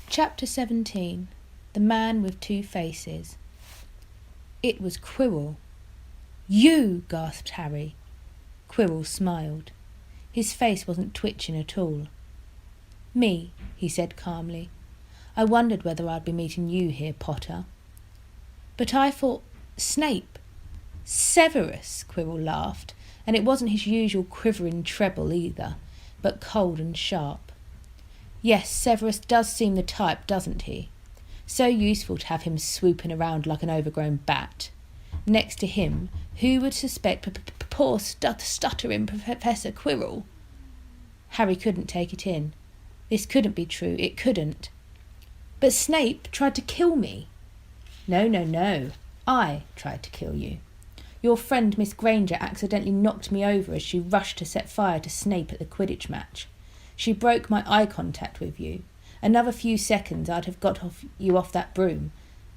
Chapter 17. The Man with Two Faces. It was Quirrell. "You!" gasped Harry. Quirrell smiled. His face wasn't twitching at all. "Me," he said calmly. "I wondered whether I'd be meeting you here, Potter." "But I thought Snape." "Severus," Quirrell laughed, and it wasn't his usual quivering treble either, but cold and sharp. "Yes, Severus does seem the type, doesn't he? So useful to have him swooping around like an overgrown bat. Next to him, who would suspect poor stuttering Professor Quirrell?" Harry couldn't take it in. This couldn't be true, it couldn't. "But Snape tried to kill me." No. I tried to kill you. Your friend Miss Granger accidentally knocked me over as she rushed to set fire to Snape at the Quidditch match. She broke my eye contact with you. Another few seconds I'd have got you off that broom.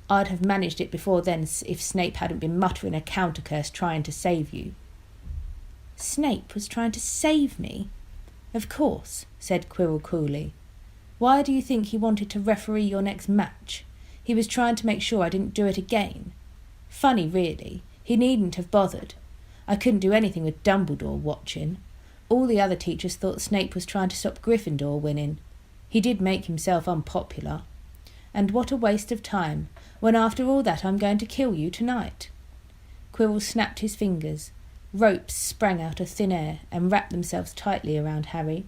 I'd have managed it before then if Snape hadn't been muttering a counter curse trying to save you." "Snape was trying to save me?" "Of course," said Quirrell coolly. "Why do you think he wanted to referee your next match? He was trying to make sure I didn't do it again. Funny, really. He needn't have bothered. I couldn't do anything with Dumbledore watching. All the other teachers thought Snape was trying to stop Gryffindor winning. He did make himself unpopular. And what a waste of time, when after all that I'm going to kill you tonight." Quirrell snapped his fingers. Ropes sprang out of thin air and wrapped themselves tightly around Harry.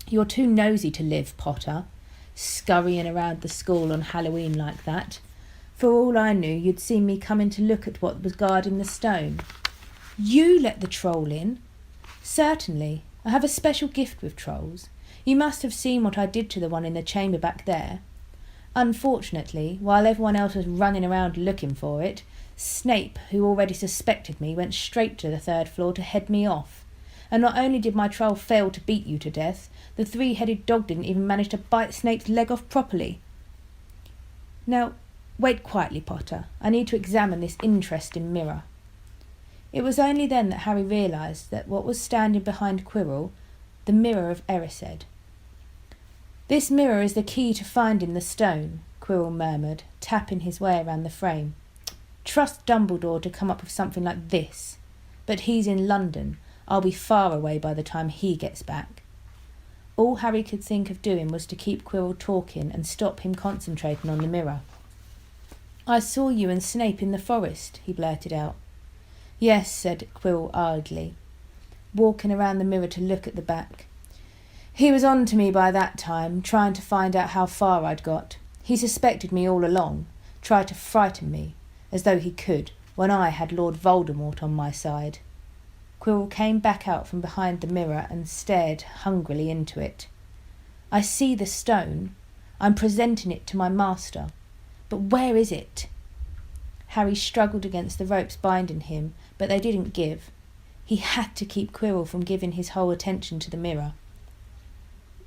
"You're too nosy to live, Potter, scurrying around the school on Halloween like that. For all I knew, you'd seen me coming to look at what was guarding the stone." "You let the troll in?" "Certainly. I have a special gift with trolls. You must have seen what I did to the one in the chamber back there. Unfortunately, while everyone else was running around looking for it, Snape, who already suspected me, went straight to the third floor to head me off. And not only did my troll fail to beat you to death, the three-headed dog didn't even manage to bite Snape's leg off properly." "Now, wait quietly, Potter. I need to examine this interesting mirror." It was only then that Harry realised that what was standing behind Quirrell, the mirror of Erised. "This mirror is the key to finding the stone," Quirrell murmured, tapping his way around the frame. "Trust Dumbledore to come up with something like this. But he's in London. I'll be far away by the time he gets back." All Harry could think of doing was to keep Quirrell talking and stop him concentrating on the mirror. "I saw you and Snape in the forest," he blurted out. "Yes," said Quirrell idly, walking around the mirror to look at the back. "He was on to me by that time, trying to find out how far I'd got. He suspected me all along, tried to frighten me, as though he could, when I had Lord Voldemort on my side." Quirrell came back out from behind the mirror and stared hungrily into it. "I see the stone. I'm presenting it to my master. But where is it?" Harry struggled against the ropes binding him, but they didn't give. He had to keep Quirrell from giving his whole attention to the mirror.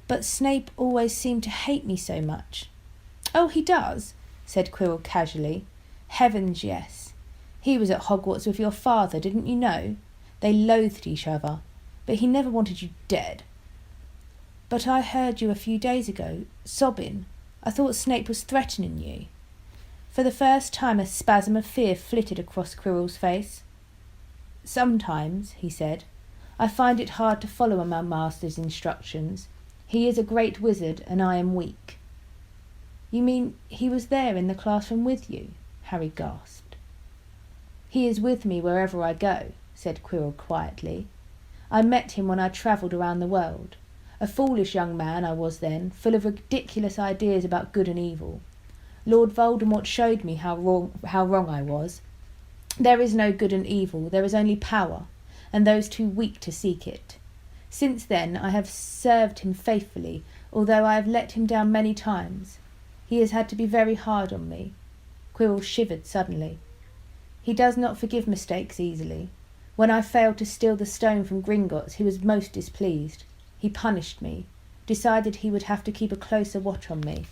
"But Snape always seemed to hate me so much." "Oh, he does," said Quirrell casually. "Heavens, yes. He was at Hogwarts with your father, didn't you know? They loathed each other, but he never wanted you dead." "But I heard you a few days ago, sobbing. I thought Snape was threatening you." For the first time a spasm of fear flitted across Quirrell's face. "Sometimes," he said, "I find it hard to follow my master's instructions. He is a great wizard, and I am weak." "You mean he was there in the classroom with you?" Harry gasped. "He is with me wherever I go," said Quirrell quietly. "I met him when I travelled around the world. A foolish young man I was then, full of ridiculous ideas about good and evil. Lord Voldemort showed me how wrong I was. There is no good and evil, there is only power, and those too weak to seek it. Since then I have served him faithfully, although I have let him down many times. He has had to be very hard on me." Quirrell shivered suddenly. "He does not forgive mistakes easily. When I failed to steal the stone from Gringotts, he was most displeased. He punished me, decided he would have to keep a closer watch on me."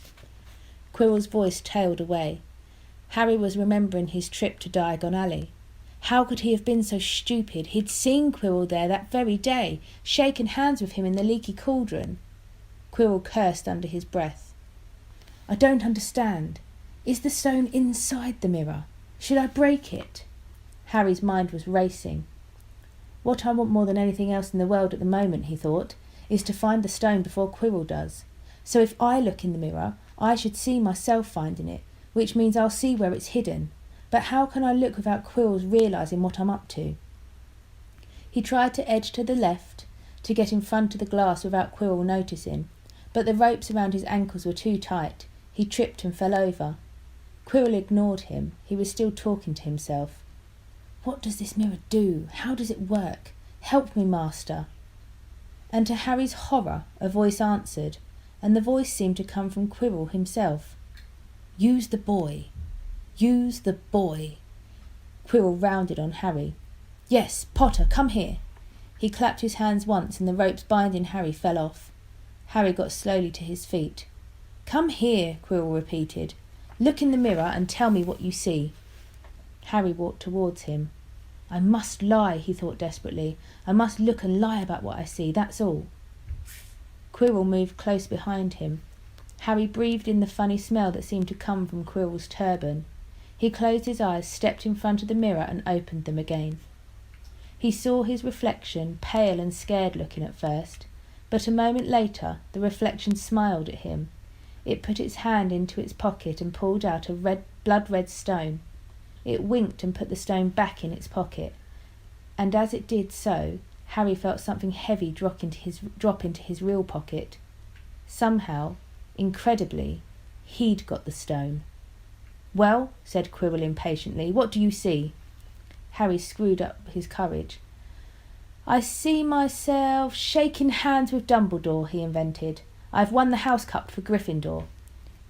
Quirrell's voice tailed away. Harry was remembering his trip to Diagon Alley. How could he have been so stupid? He'd seen Quirrell there that very day, shaken hands with him in the leaky cauldron. Quirrell cursed under his breath. I don't understand. Is the stone inside the mirror? Should I break it? Harry's mind was racing. What I want more than anything else in the world at the moment, he thought, is to find the stone before Quirrell does. So if I look in the mirror, I should see myself finding it, which means I'll see where it's hidden. But how can I look without Quirrell's realising what I'm up to? He tried to edge to the left, to get in front of the glass without Quirrell noticing, but the ropes around his ankles were too tight. He tripped and fell over. Quirrell ignored him. He was still talking to himself. What does this mirror do? How does it work? Help me, master. And to Harry's horror, a voice answered, and the voice seemed to come from Quirrell himself. Use the boy. Use the boy. Quirrell rounded on Harry. Yes, Potter, come here. He clapped his hands once and the ropes binding Harry fell off. Harry got slowly to his feet. Come here, Quirrell repeated. Look in the mirror and tell me what you see. Harry walked towards him. I must lie, he thought desperately. I must look and lie about what I see, that's all. Quirrell moved close behind him. Harry breathed in the funny smell that seemed to come from Quirrell's turban. He closed his eyes, stepped in front of the mirror and opened them again. He saw his reflection, pale and scared looking at first, but a moment later the reflection smiled at him. It put its hand into its pocket and pulled out a blood-red stone. It winked and put the stone back in its pocket, and as it did so, Harry felt something heavy drop into his real pocket. Somehow, incredibly, he'd got the stone. Well, said Quirrell impatiently, what do you see? Harry screwed up his courage. I see myself shaking hands with Dumbledore, he invented. I've won the house cup for Gryffindor.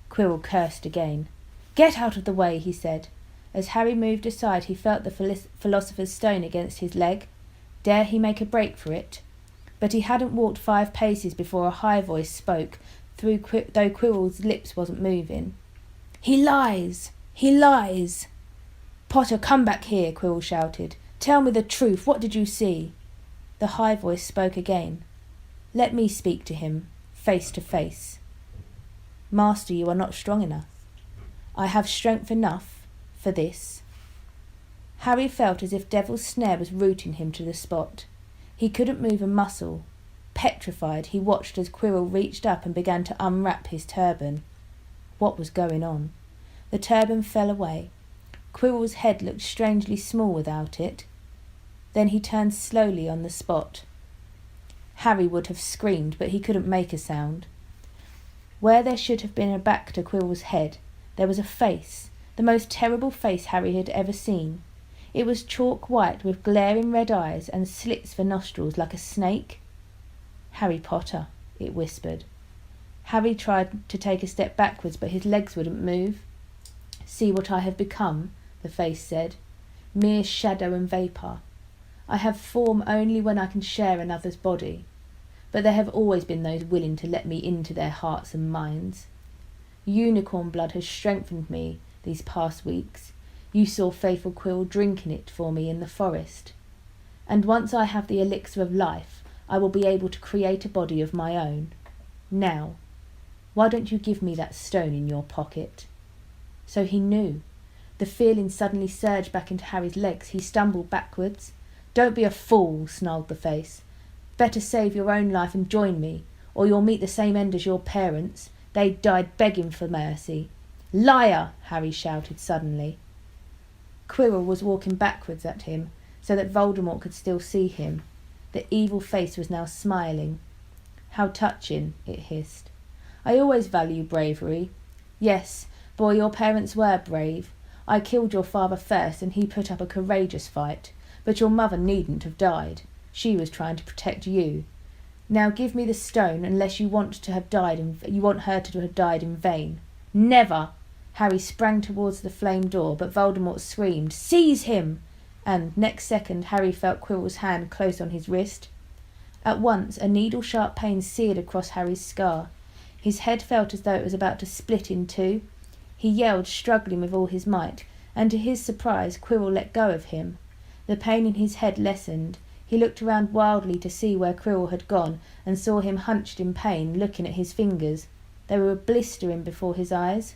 Quirrell cursed again. Get out of the way, he said. As Harry moved aside, he felt the Philosopher's Stone against his leg. Dare he make a break for it? But he hadn't walked 5 paces before a high voice spoke, though Quirrell's lips wasn't moving. He lies! He lies! Potter, come back here, Quirrell shouted. Tell me the truth. What did you see? The high voice spoke again. Let me speak to him, face to face. Master, you are not strong enough. I have strength enough for this. Harry felt as if Devil's Snare was rooting him to the spot. He couldn't move a muscle. Petrified, he watched as Quirrell reached up and began to unwrap his turban. What was going on? The turban fell away. Quirrell's head looked strangely small without it. Then he turned slowly on the spot. Harry would have screamed, but he couldn't make a sound. Where there should have been a back to Quirrell's head, there was a face, the most terrible face Harry had ever seen. It was chalk white with glaring red eyes and slits for nostrils like a snake. Harry Potter, it whispered. Harry tried to take a step backwards, but his legs wouldn't move. See what I have become, the face said. Mere shadow and vapour. I have form only when I can share another's body. But there have always been those willing to let me into their hearts and minds. Unicorn blood has strengthened me these past weeks. You saw faithful Quirrell drinking it for me in the forest. And once I have the elixir of life, I will be able to create a body of my own. Now, why don't you give me that stone in your pocket? So he knew. The feeling suddenly surged back into Harry's legs. He stumbled backwards. Don't be a fool, snarled the face. Better save your own life and join me, or you'll meet the same end as your parents. They died begging for mercy. Liar! Harry shouted suddenly. Quirrell was walking backwards at him, so that Voldemort could still see him. The evil face was now smiling. How touching, it hissed. I always value bravery. Yes, boy, your parents were brave. I killed your father first, and he put up a courageous fight. But your mother needn't have died. She was trying to protect you. Now give me the stone, unless you want her to have died in vain. Never! Harry sprang towards the flame door, but Voldemort screamed, Seize him! And, next second, Harry felt Quirrell's hand close on his wrist. At once, a needle-sharp pain seared across Harry's scar. His head felt as though it was about to split in two. He yelled, struggling with all his might, and to his surprise, Quirrell let go of him. The pain in his head lessened. He looked around wildly to see where Quirrell had gone, and saw him hunched in pain, looking at his fingers. They were blistering before his eyes.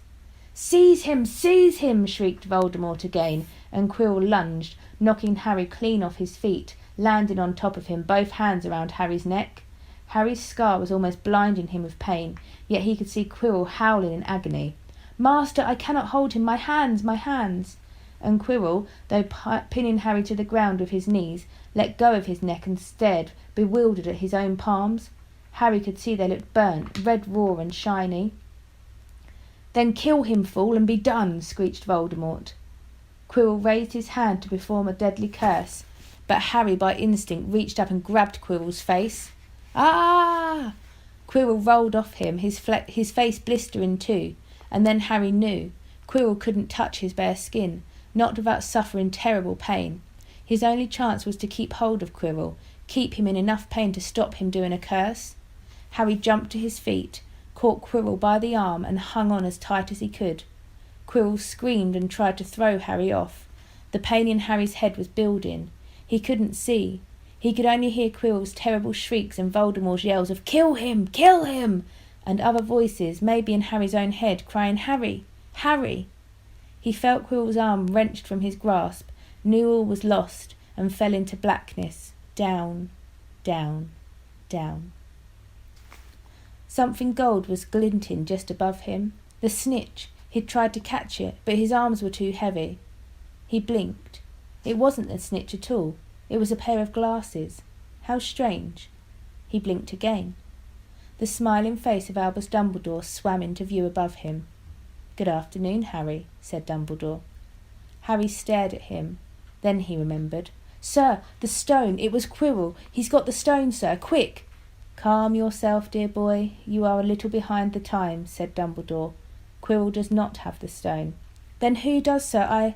"Seize him! Seize him!" shrieked Voldemort again, and Quirrell lunged, knocking Harry clean off his feet, landing on top of him, both hands around Harry's neck. Harry's scar was almost blinding him with pain, yet he could see Quirrell howling in agony. "Master, I cannot hold him! My hands! My hands!" And Quirrell, though pinning Harry to the ground with his knees, let go of his neck and stared, bewildered, at his own palms. Harry could see they looked burnt, red raw and shiny. "Then kill him, fool, and be done!" screeched Voldemort. Quirrell raised his hand to perform a deadly curse, but Harry by instinct reached up and grabbed Quirrell's face. "Ah!" Quirrell rolled off him, his face blistering too, and then Harry knew. Quirrell couldn't touch his bare skin, not without suffering terrible pain. His only chance was to keep hold of Quirrell, keep him in enough pain to stop him doing a curse. Harry jumped to his feet, caught Quirrell by the arm and hung on as tight as he could. Quirrell screamed and tried to throw Harry off. The pain in Harry's head was building. He couldn't see. He could only hear Quirrell's terrible shrieks and Voldemort's yells of "Kill him! Kill him!" and other voices, maybe in Harry's own head, crying "Harry! Harry!" He felt Quirrell's arm wrenched from his grasp, knew all was lost, and fell into blackness, down, down, down. Something gold was glinting just above him. The snitch. He'd tried to catch it, but his arms were too heavy. He blinked. It wasn't the snitch at all. It was a pair of glasses. How strange. He blinked again. The smiling face of Albus Dumbledore swam into view above him. "Good afternoon, Harry," said Dumbledore. Harry stared at him. Then he remembered. "Sir, the stone! It was Quirrell! He's got the stone, sir! Quick!" "Calm yourself, dear boy. You are a little behind the times," said Dumbledore. "Quirrell does not have the stone." "Then who does, sir?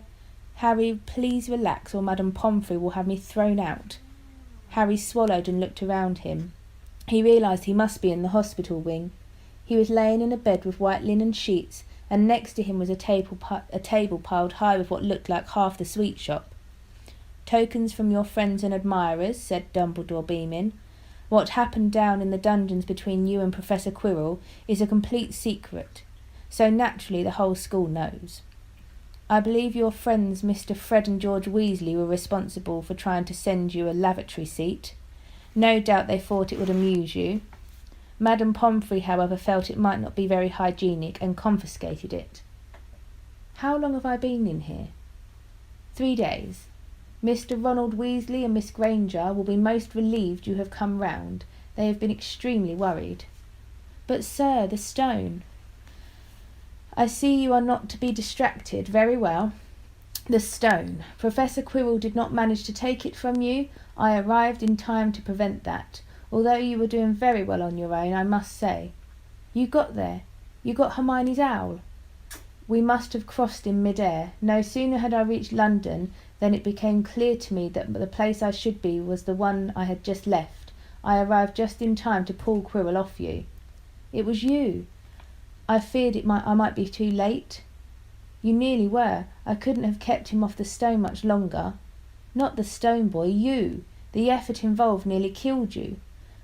"Harry, please relax, or Madame Pomfrey will have me thrown out." Harry swallowed and looked around him. He realised he must be in the hospital wing. He was laying in a bed with white linen sheets, and next to him was a table piled high with what looked like half the sweet shop. "Tokens from your friends and admirers," said Dumbledore, beaming. "What happened down in the dungeons between you and Professor Quirrell is a complete secret, so naturally the whole school knows. I believe your friends Mr. Fred and George Weasley were responsible for trying to send you a lavatory seat. No doubt they thought it would amuse you. Madame Pomfrey, however, felt it might not be very hygienic and confiscated it." "How long have I been in here?" 3 days. Mr. Ronald Weasley and Miss Granger will be most relieved you have come round. They have been extremely worried." "But, sir, the stone." "I see you are not to be distracted. Very well. The stone. Professor Quirrell did not manage to take it from you. I arrived in time to prevent that, although you were doing very well on your own, I must say. You got there. You got Hermione's owl." "We must have crossed in mid-air. No sooner had I reached London than it became clear to me that the place I should be was the one I had just left. I arrived just in time to pull Quirrell off you." "It was you." "I feared I might be too late." "You nearly were. I couldn't have kept him off the stone much longer." "Not the stone, boy, you. The effort involved nearly killed you.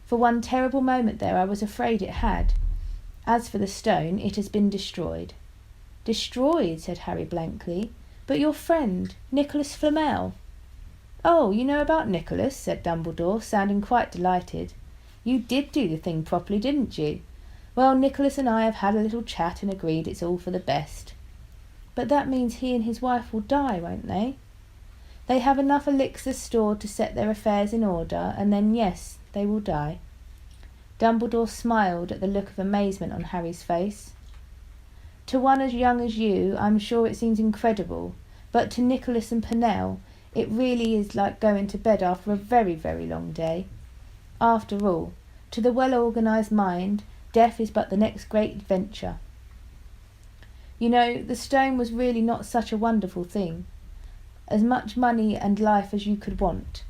For one terrible moment there I was afraid it had. As for the stone, it has been destroyed." "Destroyed?" said Harry blankly. "But your friend, Nicholas Flamel." "Oh, you know about Nicholas?" said Dumbledore, sounding quite delighted. "You did do the thing properly, didn't you? Well, Nicholas and I have had a little chat and agreed it's all for the best." "But that means he and his wife will die, won't they?" "They have enough elixirs stored to set their affairs in order, and then, yes, they will die." Dumbledore smiled at the look of amazement on Harry's face. "To one as young as you, I'm sure it seems incredible, but to Nicholas and Pernell, it really is like going to bed after a very, very long day. After all, to the well-organised mind, death is but the next great adventure. You know, the stone was really not such a wonderful thing. As much money and life as you could want.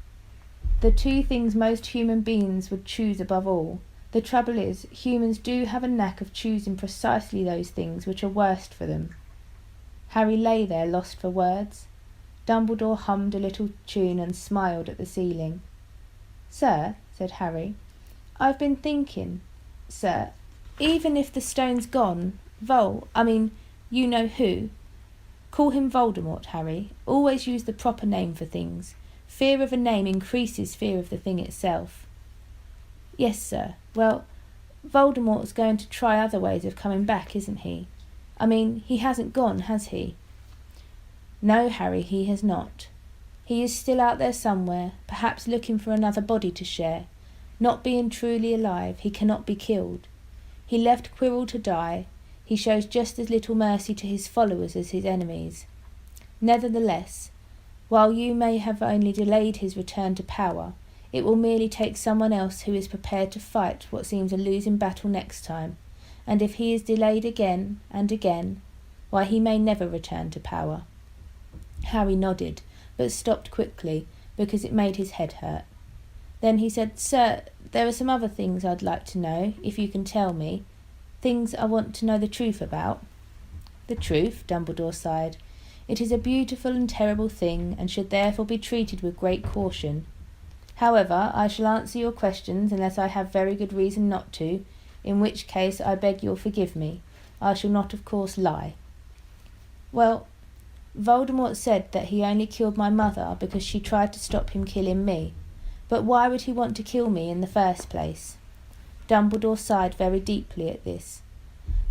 The two things most human beings would choose above all. The trouble is, humans do have a knack of choosing precisely those things which are worst for them." Harry lay there lost for words. Dumbledore hummed a little tune and smiled at the ceiling. "Sir," said Harry, "I've been thinking, sir, Even if the stone's gone, you know who. Call him Voldemort, Harry. Always use the proper name for things. Fear of a name increases fear of the thing itself. Yes, sir. Well, Voldemort's going to try other ways of coming back, isn't he? He hasn't gone, has he? No, Harry, he has not. He is still out there somewhere, perhaps looking for another body to share. Not being truly alive, he cannot be killed. He left Quirrell to die. He shows just as little mercy to his followers as his enemies. Nevertheless, while you may have only delayed his return to power, it will merely take someone else who is prepared to fight what seems a losing battle next time, and if he is delayed again and again, why, he may never return to power. Harry nodded, but stopped quickly, because it made his head hurt. Then he said, Sir, there are some other things I'd like to know, if you can tell me. Things I want to know the truth about. The truth? Dumbledore sighed. It is a beautiful and terrible thing, and should therefore be treated with great caution. However, I shall answer your questions unless I have very good reason not to, in which case I beg you'll forgive me. I shall not, of course, lie. Well, Voldemort said that he only killed my mother because she tried to stop him killing me. But why would he want to kill me in the first place? Dumbledore sighed very deeply at this.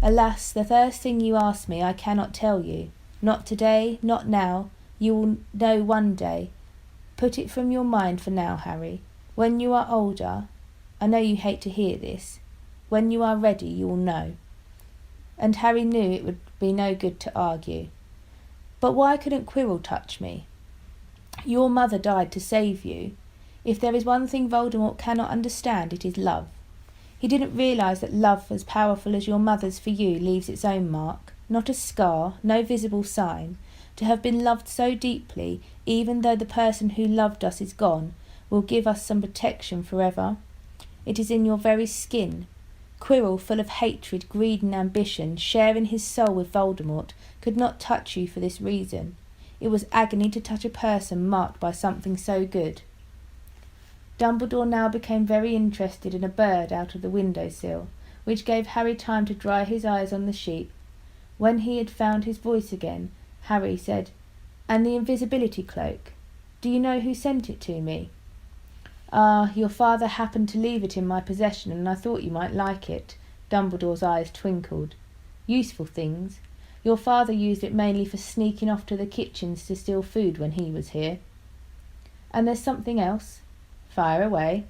Alas, the first thing you ask me I cannot tell you. Not today, not now. You will know one day. Put it from your mind for now, Harry. When you are older, I know you hate to hear this, when you are ready you will know. And Harry knew it would be no good to argue. But why couldn't Quirrell touch me? Your mother died to save you. If there is one thing Voldemort cannot understand, it is love. He didn't realise that love as powerful as your mother's for you leaves its own mark, not a scar, no visible sign. To have been loved so deeply, even though the person who loved us is gone, will give us some protection forever. It is in your very skin. Quirrell, full of hatred, greed and ambition, sharing his soul with Voldemort, could not touch you for this reason. It was agony to touch a person marked by something so good. Dumbledore now became very interested in a bird out of the window-sill, which gave Harry time to dry his eyes on the sheet. When he had found his voice again, Harry said, And the invisibility cloak? Do you know who sent it to me? Ah, your father happened to leave it in my possession, and I thought you might like it. Dumbledore's eyes twinkled. Useful things. Your father used it mainly for sneaking off to the kitchens to steal food when he was here. And there's something else. Fire away.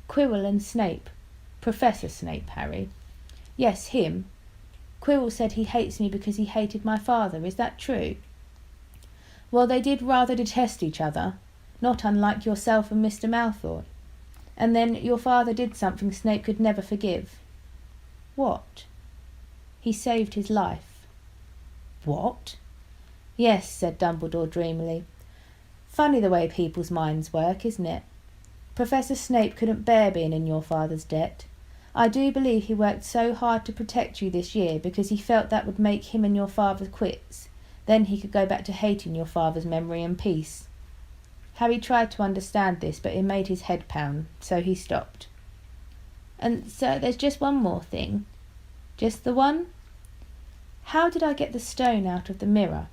Quirrell and Snape. Professor Snape, Harry. Yes, him. Quirrell said he hates me because he hated my father. Is that true? Well, they did rather detest each other, not unlike yourself and Mr. Malfoy. And then your father did something Snape could never forgive. What? He saved his life. What? Yes, said Dumbledore dreamily. Funny the way people's minds work, isn't it? Professor Snape couldn't bear being in your father's debt. I do believe he worked so hard to protect you this year because he felt that would make him and your father quits. Then he could go back to hating your father's memory and peace. Harry tried to understand this, but it made his head pound, so he stopped. And so there's just one more thing. Just the one? How did I get the stone out of the mirror?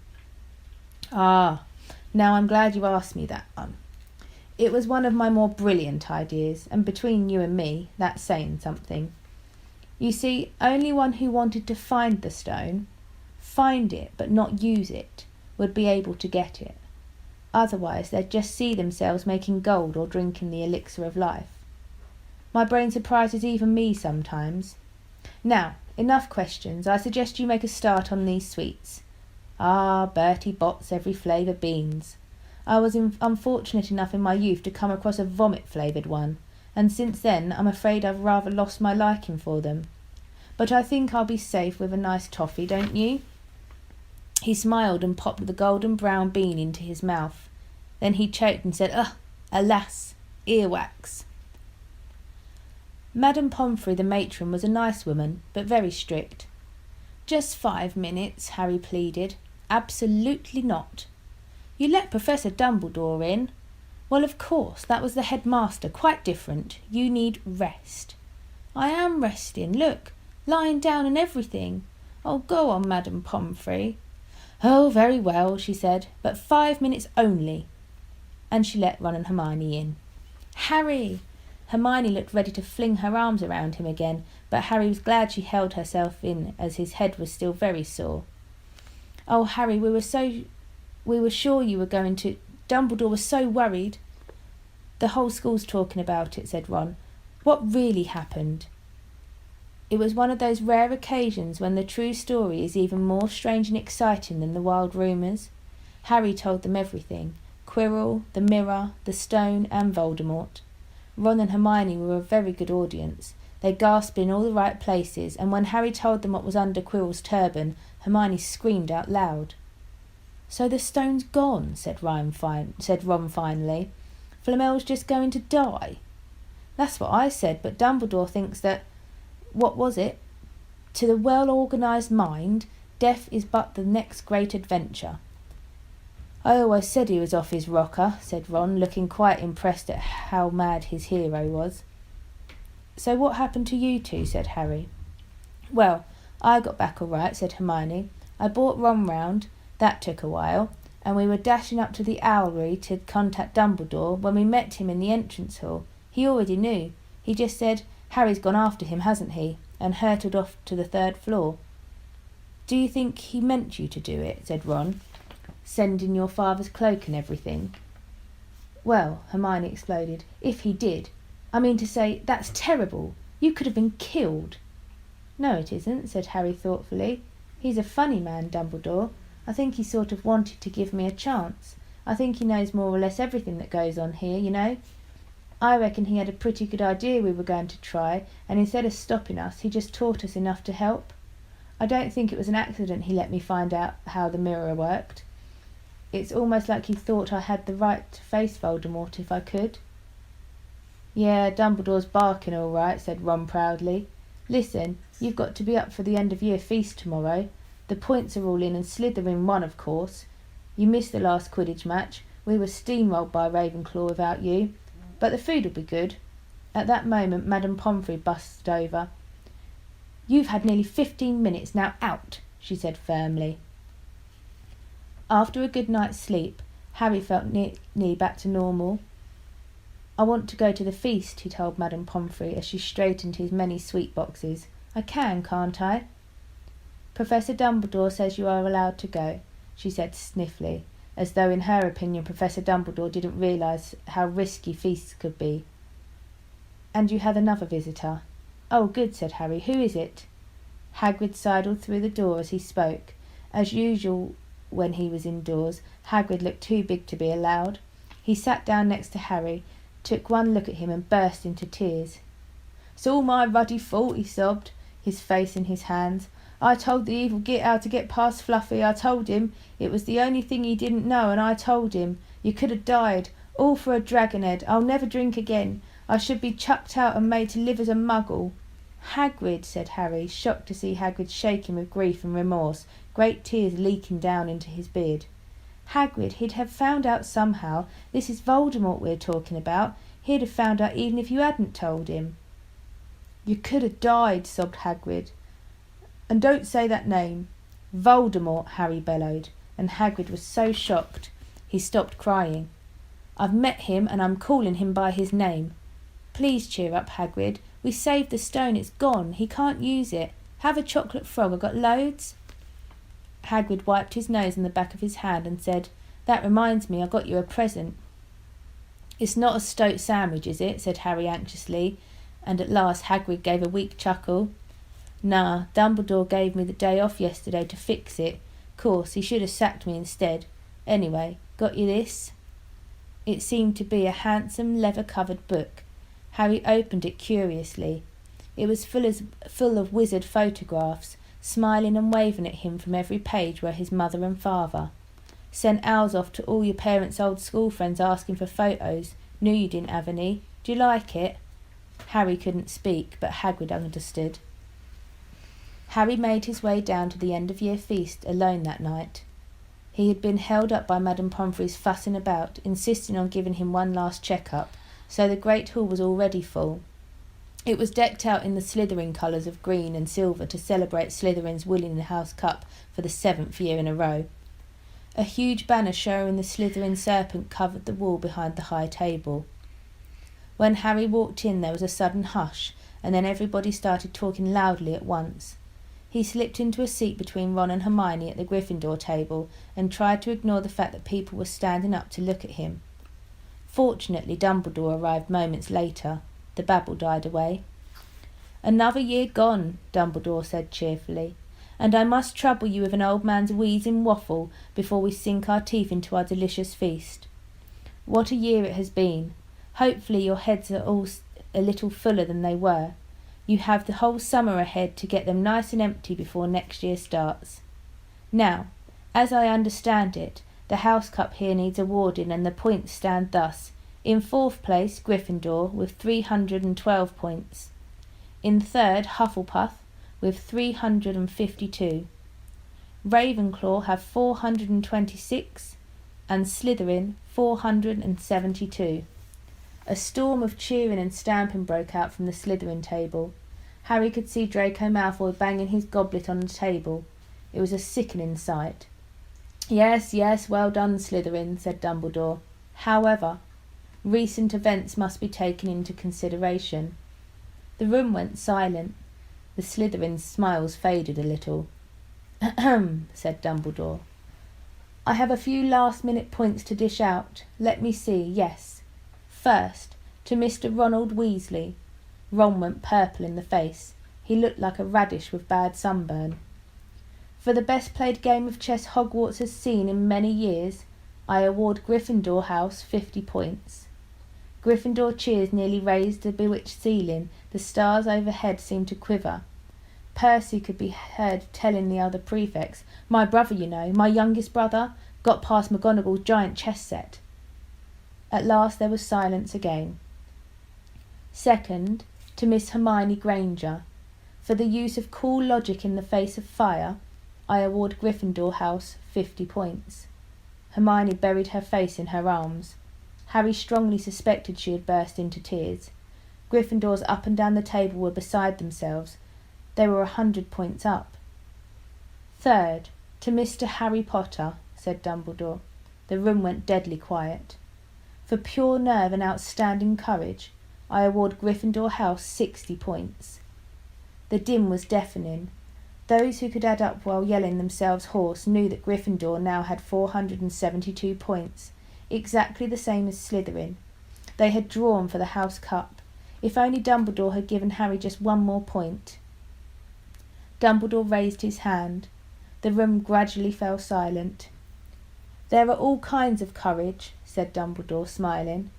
Ah, now I'm glad you asked me that one. It was one of my more brilliant ideas, and between you and me, that's saying something. You see, only one who wanted to find the stone, find it but not use it, would be able to get it. Otherwise they'd just see themselves making gold or drinking the elixir of life. My brain surprises even me sometimes. Now, enough questions. I suggest you make a start on these sweets. Ah, Bertie Bott's every flavour beans. I was unfortunate enough in my youth to come across a vomit-flavoured one, and since then I'm afraid I've rather lost my liking for them. But I think I'll be safe with a nice toffee, don't you? He smiled and popped the golden brown bean into his mouth. Then he choked and said, Ugh, alas, earwax. Madame Pomfrey the matron was a nice woman, but very strict. Just 5 minutes, Harry pleaded. Absolutely not. You let Professor Dumbledore in? Well, of course, that was the headmaster, quite different. You need rest. I am resting. Look, lying down and everything. Oh, go on, Madame Pomfrey." "Oh, very well," she said, "but 5 minutes only." And she let Ron and Hermione in. "Harry!" Hermione looked ready to fling her arms around him again, but Harry was glad she held herself in, as his head was still very sore. "Oh, Harry, we were sure you were going to... Dumbledore was so worried." "The whole school's talking about it," said Ron. "What really happened?" It was one of those rare occasions when the true story is even more strange and exciting than the wild rumours. Harry told them everything: Quirrell, the mirror, the stone, and Voldemort. Ron and Hermione were a very good audience. They gasped in all the right places, and when Harry told them what was under Quirrell's turban, Hermione screamed out loud. "So the stone's gone," said Ron finally. "Flamel's just going to die." "That's what I said, but Dumbledore thinks that... What was it? To the well-organised mind, death is but the next great adventure." "I always said he was off his rocker," said Ron, looking quite impressed at how mad his hero was. "So what happened to you two?" said Harry. "Well, I got back all right," said Hermione. "I brought Ron round. That took a while, and we were dashing up to the Owlery to contact Dumbledore when we met him in the entrance hall. He already knew. He just said, 'Harry's gone after him, hasn't he?' and hurtled off to the 3rd floor. "Do you think he meant you to do it?" said Ron. "Send in your father's cloak and everything?" "Well," Hermione exploded, "if he did. I mean to say, that's terrible. You could have been killed." "No, it isn't," said Harry thoughtfully. "He's a funny man, Dumbledore. I think he sort of wanted to give me a chance. I think he knows more or less everything that goes on here, you know. I reckon he had a pretty good idea we were going to try, and instead of stopping us, he just taught us enough to help. I don't think it was an accident he let me find out how the mirror worked. It's almost like he thought I had the right to face Voldemort if I could." "Yeah, Dumbledore's barking all right," said Ron proudly. "Listen, you've got to be up for the end-of-year feast tomorrow. The points are all in and Slytherin won, of course. You missed the last Quidditch match. We were steamrolled by Ravenclaw without you. But the food will be good." At that moment Madame Pomfrey busted over. "You've had nearly 15 minutes, now out," she said firmly. After a good night's sleep, Harry felt nearly back to normal. "I want to go to the feast," he told Madame Pomfrey as she straightened his many sweet boxes. "I can, can't I?" "Professor Dumbledore says you are allowed to go," she said sniffly, as though in her opinion Professor Dumbledore didn't realise how risky feasts could be. "And you have another visitor." "Oh, good," said Harry. "Who is it?" Hagrid sidled through the door as he spoke. As usual when he was indoors, Hagrid looked too big to be allowed. He sat down next to Harry, took one look at him and burst into tears. "It's all my ruddy fault," he sobbed, his face in his hands. "I told the evil git how to get past Fluffy. I told him. It was the only thing he didn't know, and I told him. You could have died. All for a dragonhead. I'll never drink again. I should be chucked out and made to live as a muggle." "Hagrid," said Harry, shocked to see Hagrid shaking with grief and remorse, great tears leaking down into his beard. "Hagrid, he'd have found out somehow. This is Voldemort we're talking about. He'd have found out even if you hadn't told him." "You could have died," sobbed Hagrid. "And don't say that name." "Voldemort," Harry bellowed, and Hagrid was so shocked he stopped crying. "I've met him and I'm calling him by his name." "Please cheer up, Hagrid. We saved the stone. It's gone. He can't use it. Have a chocolate frog. I've got loads." Hagrid wiped his nose on the back of his hand and said, "That reminds me, I got you a present." "It's not a stoat sandwich, is it?" said Harry anxiously, and at last Hagrid gave a weak chuckle. "Nah, Dumbledore gave me the day off yesterday to fix it. Course, he should have sacked me instead. Anyway, got you this?" It seemed to be a handsome leather-covered book. Harry opened it curiously. It was full of wizard photographs. Smiling and waving at him from every page were his mother and father. "Sent ours off to all your parents' old school friends asking for photos. Knew you didn't have any. Do you like it?" Harry couldn't speak, but Hagrid understood. Harry made his way down to the end-of-year feast alone that night. He had been held up by Madame Pomfrey's fussing about, insisting on giving him one last check-up, so the great hall was already full. It was decked out in the Slytherin colours of green and silver to celebrate Slytherin's winning the House Cup for the 7th year in a row. A huge banner showing the Slytherin serpent covered the wall behind the high table. When Harry walked in, there was a sudden hush, and then everybody started talking loudly at once. He slipped into a seat between Ron and Hermione at the Gryffindor table and tried to ignore the fact that people were standing up to look at him. Fortunately, Dumbledore arrived moments later. The babble died away. "Another year gone," Dumbledore said cheerfully, "and I must trouble you with an old man's wheezing waffle before we sink our teeth into our delicious feast. What a year it has been. Hopefully your heads are all a little fuller than they were. You have the whole summer ahead to get them nice and empty before next year starts. Now, as I understand it, the House Cup here needs awarding, and the points stand thus. In 4th place, Gryffindor with 312 points. In 3rd, Hufflepuff with 352. Ravenclaw have 426, and Slytherin 472. A storm of cheering and stamping broke out from the Slytherin table. Harry could see Draco Malfoy banging his goblet on the table. It was a sickening sight. "Yes, yes, well done, Slytherin," said Dumbledore. "However, recent events must be taken into consideration." The room went silent. The Slytherin's smiles faded a little. "Ahem," said Dumbledore. "I have a few last-minute points to dish out. Let me see, yes. First, to Mr. Ronald Weasley." Ron went purple in the face. He looked like a radish with bad sunburn. "For the best played game of chess Hogwarts has seen in many years, I award Gryffindor House 50 points." Gryffindor cheers nearly raised the bewitched ceiling. The stars overhead seemed to quiver. Percy could be heard telling the other prefects, "My brother, you know, my youngest brother, got past McGonagall's giant chess set." At last there was silence again. Second, to Miss Hermione Granger. "For the use of cool logic in the face of fire, I award Gryffindor House 50 points." Hermione buried her face in her arms. Harry strongly suspected she had burst into tears. Gryffindors up and down the table were beside themselves. They were 100 points up. "Third, to Mr. Harry Potter," said Dumbledore. The room went deadly quiet. "For pure nerve and outstanding courage, I award Gryffindor House 60 points." The din was deafening. Those who could add up while yelling themselves hoarse knew that Gryffindor now had 472 points, exactly the same as Slytherin. They had drawn for the House Cup. If only Dumbledore had given Harry just one more point. Dumbledore raised his hand. The room gradually fell silent. "There are all kinds of courage," said Dumbledore, smiling.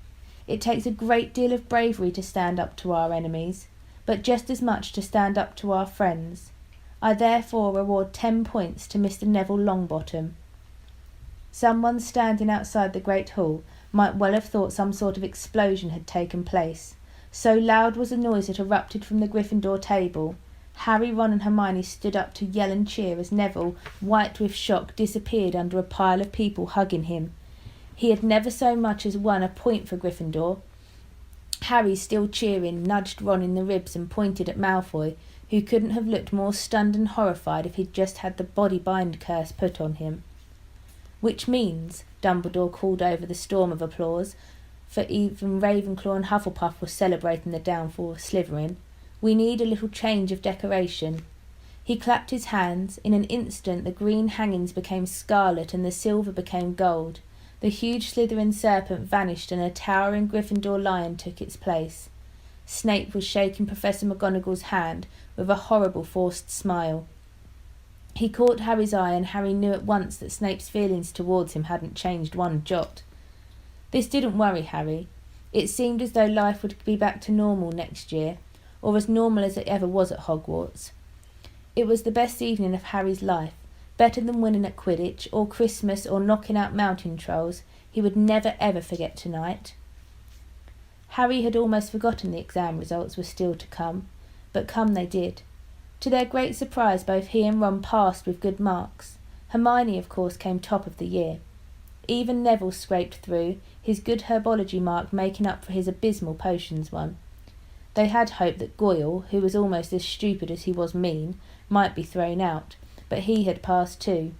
"It takes a great deal of bravery to stand up to our enemies, but just as much to stand up to our friends. I therefore award 10 points to Mr. Neville Longbottom." Someone standing outside the great hall might well have thought some sort of explosion had taken place. So loud was the noise that erupted from the Gryffindor table. Harry, Ron and Hermione stood up to yell and cheer as Neville, white with shock, disappeared under a pile of people hugging him. He had never so much as won a point for Gryffindor. Harry, still cheering, nudged Ron in the ribs and pointed at Malfoy, who couldn't have looked more stunned and horrified if he'd just had the body bind curse put on him. "Which means," Dumbledore called over the storm of applause, for even Ravenclaw and Hufflepuff were celebrating the downfall of Slytherin, "we need a little change of decoration." He clapped his hands. In an instant the green hangings became scarlet and the silver became gold. The huge Slytherin serpent vanished and a towering Gryffindor lion took its place. Snape was shaking Professor McGonagall's hand with a horrible forced smile. He caught Harry's eye, and Harry knew at once that Snape's feelings towards him hadn't changed one jot. This didn't worry Harry. It seemed as though life would be back to normal next year, or as normal as it ever was at Hogwarts. It was the best evening of Harry's life, better than winning at Quidditch, or Christmas, or knocking out mountain trolls. He would never ever forget tonight. Harry had almost forgotten the exam results were still to come, but come they did. To their great surprise, both he and Ron passed with good marks. Hermione, of course, came top of the year. Even Neville scraped through, his good herbology mark making up for his abysmal potions one. They had hoped that Goyle, who was almost as stupid as he was mean, might be thrown out, but he had passed too.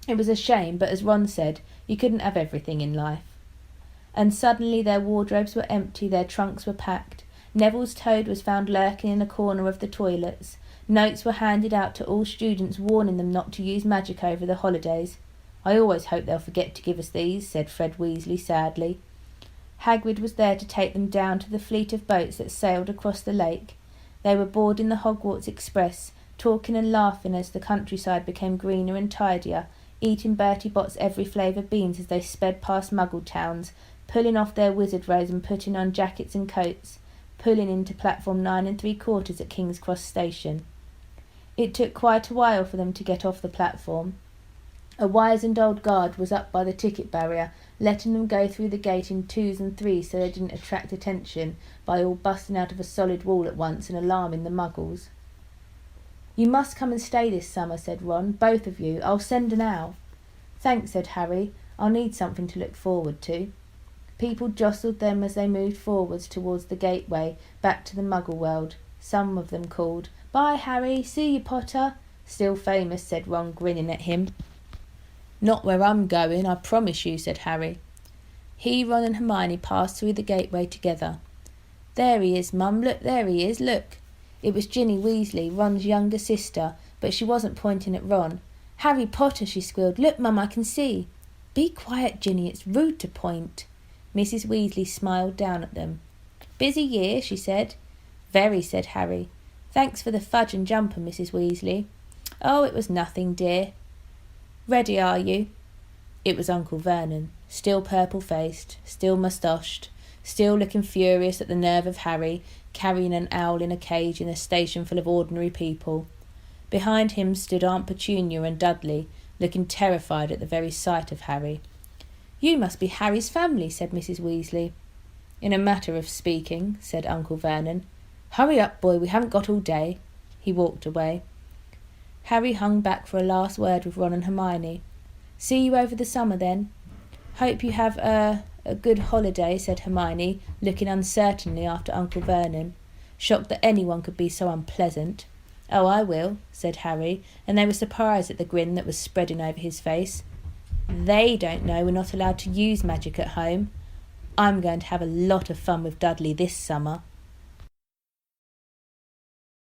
It was a shame, but as Ron said, you couldn't have everything in life. And suddenly their wardrobes were empty, their trunks were packed. Neville's toad was found lurking in a corner of the toilets. Notes were handed out to all students warning them not to use magic over the holidays. "I always hope they'll forget to give us these," said Fred Weasley sadly. Hagrid was there to take them down to the fleet of boats that sailed across the lake. They were boarding the Hogwarts Express, talking and laughing as the countryside became greener and tidier, eating Bertie Bott's every flavour beans as they sped past Muggle towns, pulling off their wizard robes and putting on jackets and coats, pulling into platform 9 3/4 at King's Cross Station. It took quite a while for them to get off the platform. A wizened old guard was up by the ticket barrier, letting them go through the gate in 2s and 3s so they didn't attract attention by all busting out of a solid wall at once and alarming the Muggles. "You must come and stay this summer," said Ron. "Both of you. I'll send an owl." "Thanks," said Harry. "I'll need something to look forward to." People jostled them as they moved forwards towards the gateway, back to the Muggle world. Some of them called, "Bye, Harry. See you, Potter." "Still famous," said Ron, grinning at him. "Not where I'm going, I promise you," said Harry. He, Ron and Hermione passed through the gateway together. "There he is, Mum. Look, there he is, look." It was Ginny Weasley, Ron's younger sister, but she wasn't pointing at Ron. "Harry Potter," she squealed. "Look, Mum, I can see." "Be quiet, Ginny. It's rude to point." Mrs. Weasley smiled down at them. "Busy year," she said. "Very," said Harry. "Thanks for the fudge and jumper, Mrs. Weasley." "Oh, it was nothing, dear." "Ready, are you?" It was Uncle Vernon, still purple-faced, still moustached, still looking furious at the nerve of Harry, carrying an owl in a cage in a station full of ordinary people. Behind him stood Aunt Petunia and Dudley, looking terrified at the very sight of Harry. "You must be Harry's family," said Mrs. Weasley. "In a matter of speaking," said Uncle Vernon. "Hurry up, boy, we haven't got all day." He walked away. Harry hung back for a last word with Ron and Hermione. "See you over the summer, then." "Hope you have a good holiday," said Hermione, looking uncertainly after Uncle Vernon, shocked that anyone could be so unpleasant. "Oh, I will," said Harry, and they were surprised at the grin that was spreading over his face. "They don't know we're not allowed to use magic at home. I'm going to have a lot of fun with Dudley this summer."